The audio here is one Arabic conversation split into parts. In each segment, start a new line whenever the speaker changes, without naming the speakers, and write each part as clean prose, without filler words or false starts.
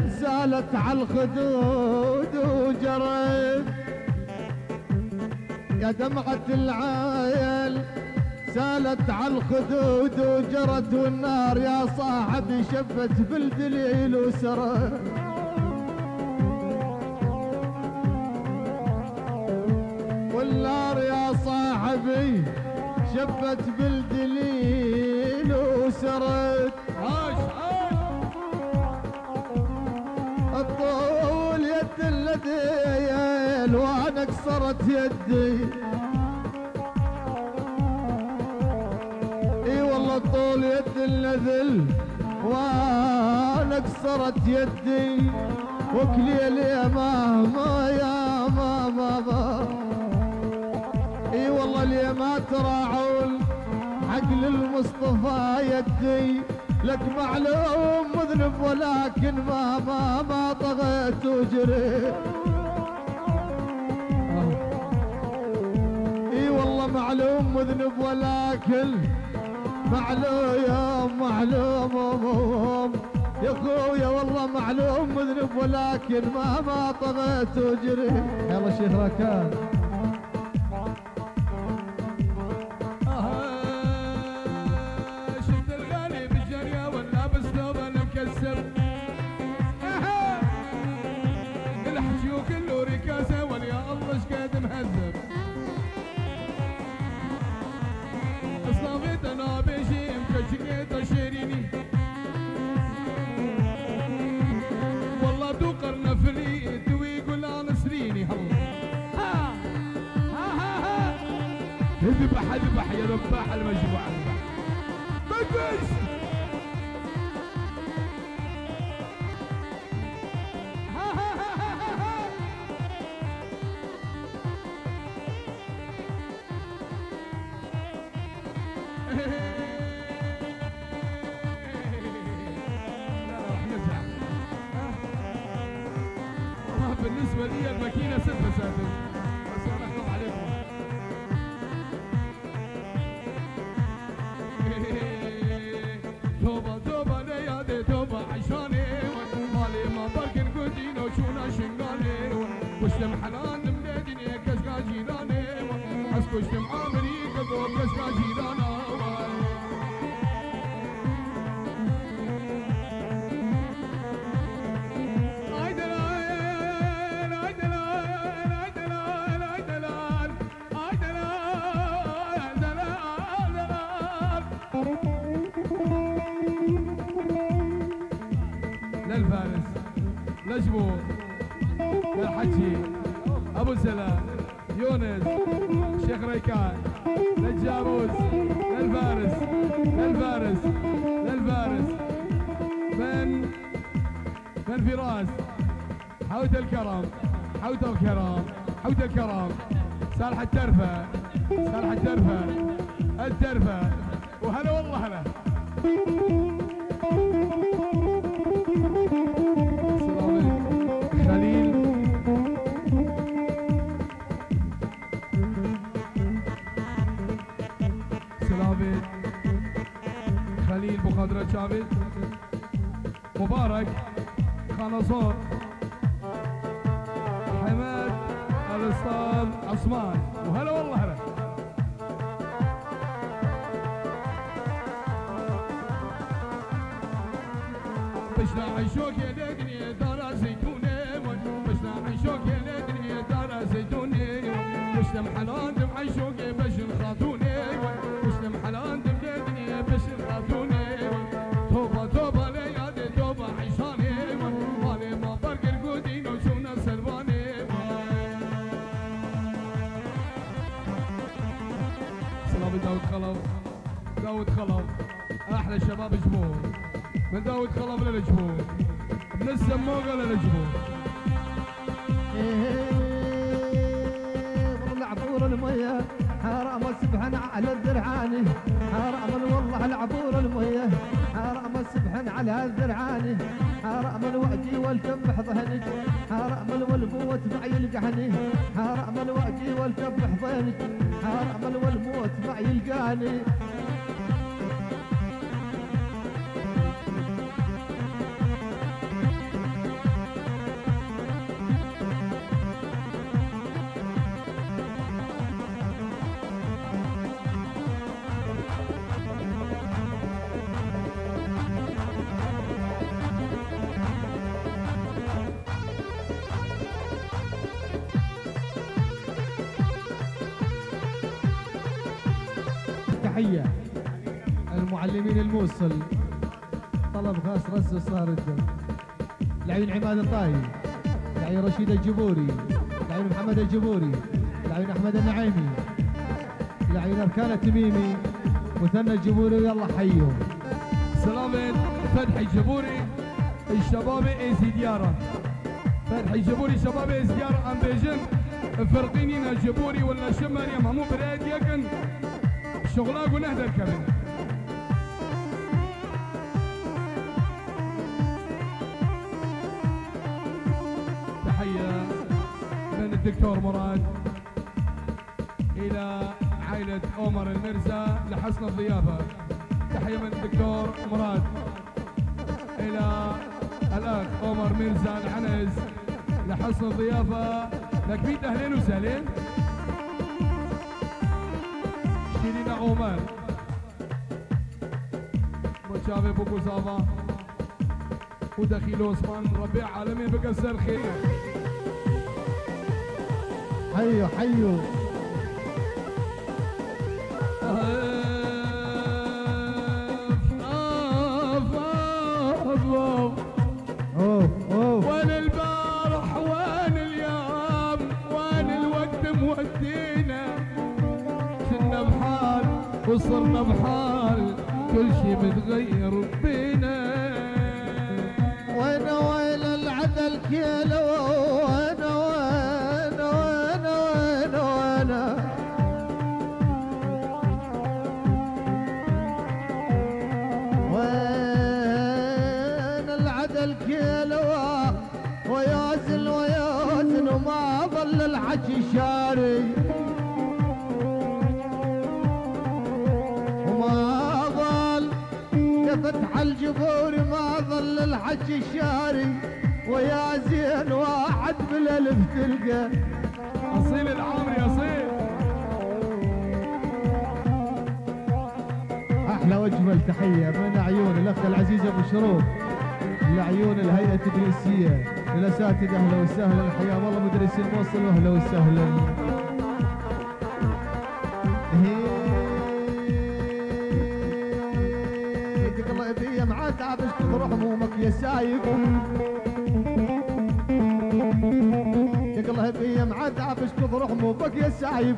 سالت على الخدود وجرت يا دمعة العايل سالت على الخدود وجرت والنار يا صاحبي شبت بالدليل وسرت والنار يا صاحبي شبت بالدليل وسرت الطول يد اللديل وانا كسرت يدي اي والله الطول يد اللذل وانا كسرت يدي وكليل يا ماما يا ماما اي والله اللي ما تراعون حق للمصطفى يدي لك معلوم مذنب ولكن ما طغيت وجريت اي والله معلوم مذنب ولكن معلوم يا اخويا والله معلوم مذنب ولكن ما طغيت وجريت. يلا شيخ ركان
اذبح يا ذباح المجموعة بقش بالنسبة لي الماكينة 6 مسافر بس انا اخاف عليكم. توبة ليادي توبة عشاني مالي ما بركن قدينو شونا شنقاني وشتم حنان مديني كشكا جيراني اسكو شتم عامري كذو كشكا جيرانا للفارس لجبور للحجي ابو سلام يونس شيخ ريكان للجاموس للفارس من فراس حوت الكرم صالح الترفه وهلا والله هلا خليل سلامي خليل مخادرة شامل مبارك خانصور حماد الاستاذ عثمان وهلا والله هلا بشنا عيشوك يا لدني دار زيتوني بشنا عيشوك يا لدني دار زيتوني بشنا محلان دم عيشوك بشن خاطوني بشنا محلان دم لدني بشن خاطوني توبة ليادي توبة عيشاني مالي ما برق القدين وشونا سلواني سلام داود خلف احلى شباب جمهور من داود خلف للجمهور من السموقه للجمهور
عبور المية حرام سبحان على الذرعاني حرام والله العبور المية حرام سبحان على الذرعاني حرام الوأجي والكبح ظهنك حرام والموت معي يلقحني حرام الوأجي والكبح ظهنك حرام والموت معي يلقاني تحية المعلمين الموصل طلب خاص رز صار الدم العيون عماد الطاي العيون رشيد الجبوري العيون محمد الجبوري العيون احمد النعيمي العيون اركان التميمي مثنى الجبوري يلا حيوا
سلامة فتحي الجبوري الشباب ايزي ديارة فتحي الجبوري شباب ايزي ديارة ام بيجن فرقينين الجبوري ولا شمال يا مامو براد يكن شغلاق ونهدر كمان تحية من الدكتور مراد إلى عائلة عمر المرزا لحسن الضيافة. تحية من الدكتور مراد إلى الأخ عمر مرزا العنز لحسن الضيافة. لك 100 أهلين وسهلين. شيرين عمر متشافي بوكو صافا ودخيل عثمان ربيع عالمي بكسر خير.
حيوا حيوا
وين البارح وين اليوم وين الوقت مودينا كنا بحال وصرنا بحال كل شي متغير بينا.
وين العدل كيلو وين العدل كيلو ويازن وما ظل الحكي شاري وما ظل فتح الجبور ما ظل الحكي شاري ويا زين واحد بالالف تلقى
اصيل العامري اصيل.
احلى واجمل تحيه من عيون الاخ العزيز ابو شروق لعيون الهيئه التدريسيه للاساتذه اهلا وسهلا حياهم الله مدرسين الموصل واهلا وسهلا. هيك الله يبقى معاه تعبش تروح همومك يا سايق يا الله يبقى معاه تعبش تروح همومك يا سايب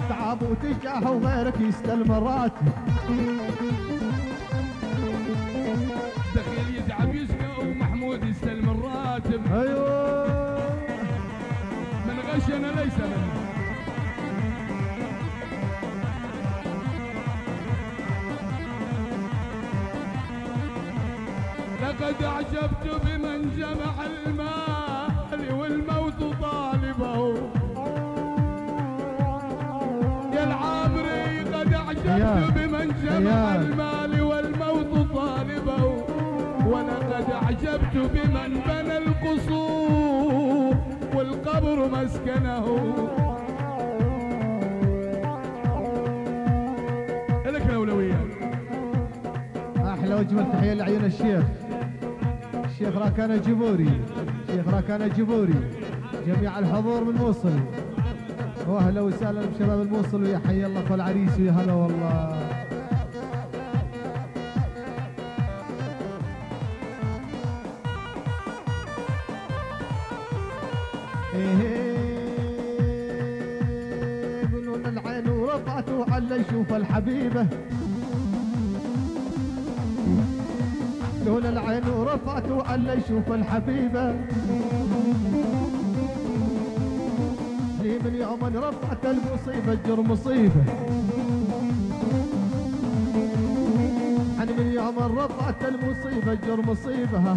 تعب وتجاه وغيرك يستلم الراتب
دخيل يتعب يسقى ومحمود يستلم الراتب.
ايوه
من غشنا ليس منه. لقد اعجبت بمن جمع المال والموت طالبه يا العامري. قد اعجبت بمن جمع المال والموت طالبه ولقد اعجبت بمن بنى القصور والقبر مسكنه. لك الاولويه.
احلى واجمل تحيه لعيون الشيخ راكان الجبوري الشيخ راكان الجبوري جميع الحضور من موصل واهلا وسهلا بشباب الموصل ويا حي الله اخو العريس ويا هلا والله. يقولون العين ورفعته على يشوف الحبيبه يقولون العين ورفعته على يشوف الحبيبه لي من يوم رفعت المصيبه تجر مصيبه انا من يوم رفعت المصيبه تجر مصيبه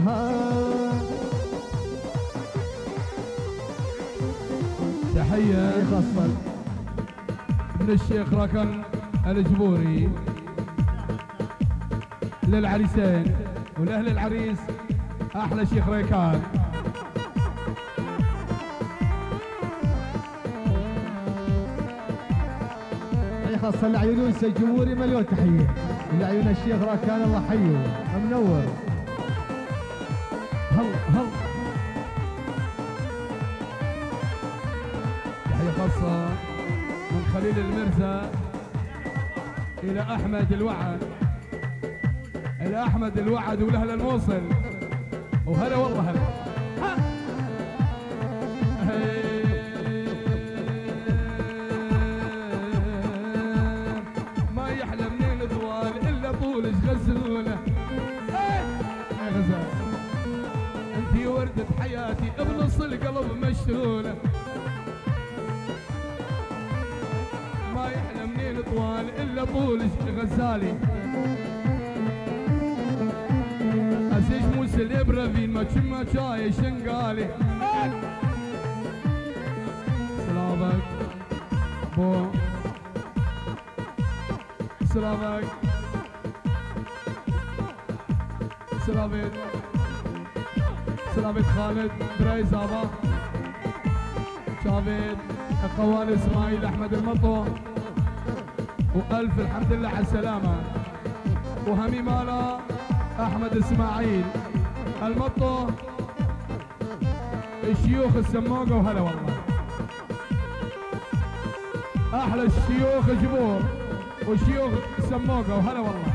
تحية من الشيخ راكان الجبوري للعريسين ولأهل العريس أحلى شيخ ريكان.
خاصة لعيون الجمهوري مليون تحية لعيون الشيخ راكان الله حيه منور. هل
تحية خاصة خليل المرزا إلى أحمد الوعد، إلى أحمد الوعد ولأهل الموصل، وهلا والله هلا. ما يحلى منين طوال إلا طولش غزولة. يا غزال انتي وردة حياتي بنص القلب مشتولة. ما يحلى منين طوال إلا طولش غزالي. أسيش موسى الإبرافين ما تشم شاي شنقالي. سلامك بو سلامك سلامت سلامت خالد براي زابا شافيد القوال اسماعيل احمد المطو والف الحمد لله على السلامه. وهمي مالا احمد اسماعيل المطو الشيوخ السموقه وهلا والله. احلى الشيوخ جبور وشيوخ السموقه وهلا والله.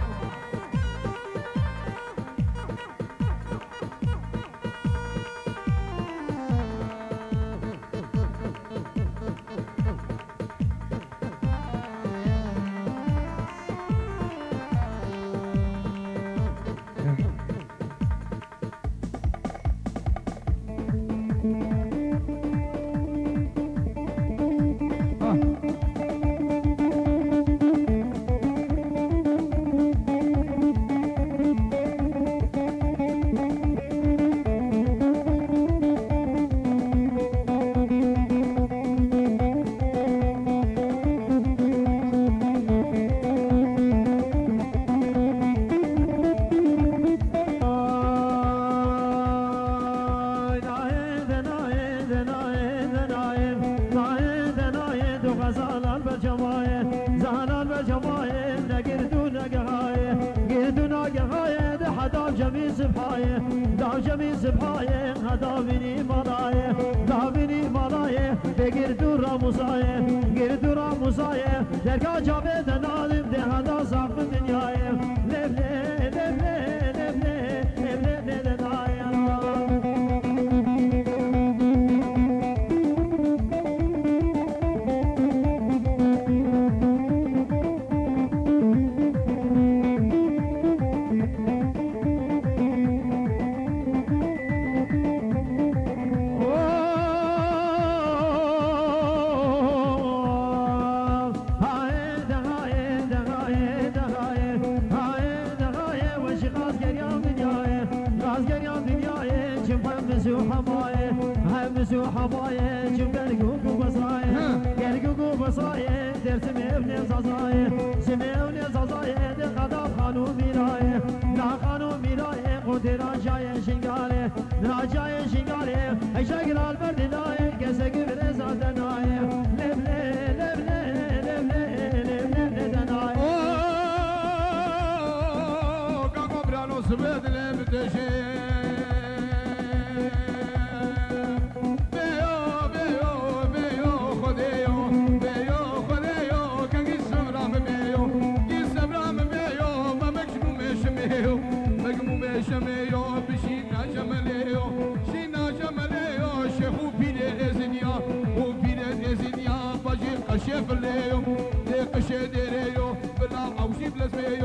شيف الليو ديق شديريو بلا عوشي بلا سميو